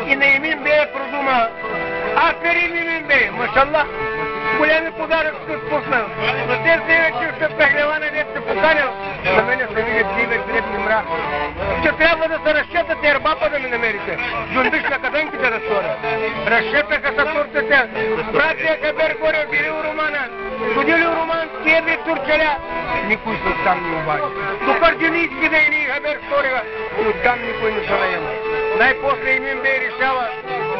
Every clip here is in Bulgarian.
и на Емин Бея продума. Аферин Емин Бей, машаллах. Големи подарък се спусна. На тези вече ще пехлеване не се поканял. На мене се видят диве дребни мрак. Че трябва да се разчетат ербапа да ми намерите. Джундиш на каденките да сторя. Разчетаха са турците. Братия Хабер горе били у Романа. Ходили у Роман, кедри турчеля. Никой се оттам не обади. До Кардилийски да и ни Хабер сторига. И оттам никой не се наема. Най-после Емин Бей решава.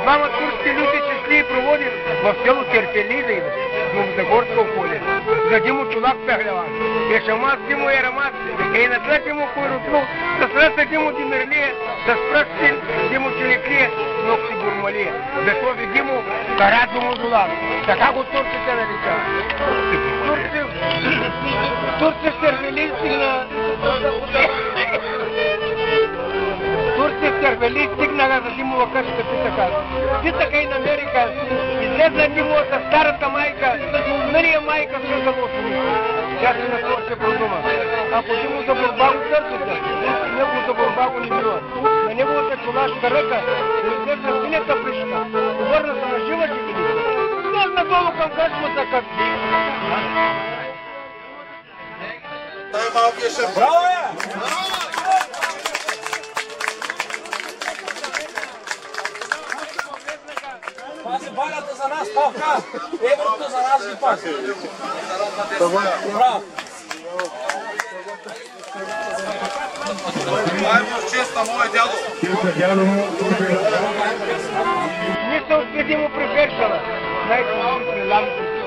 Двама турски люти чешли и проводим в село Терпели да идат. Но в Загорско поле. За Димо чулак пехлеван. Ешамас Димо Ерамас. И на след Димо Койротлу. Да след Димо Димирлие. Да спръщин Димо Чуниклие. Но си бурмалие. Бетови Димо Карадо Музулан. Така го турците нарича. Турци в Терпели стигна. Турци в Терпели стигнаха за Димова къща питаха. Питаха и намериха. Излезна Димовата старата майка. Мария майка се залоши. Тя си на това се продума. Ако Димо за борба го търсите, него за борба го не бива. На неговата чулашка ръка излезна синята пришка. Върна се на жива жигини. Слезна долу към къщмата как. Браво е! Пази балята за нас, Павка! Еврото за нас ги пази! Браво! Това е в чест на моя дядо. Не се отпреди му при Бершала. Най-чудо при Ламко.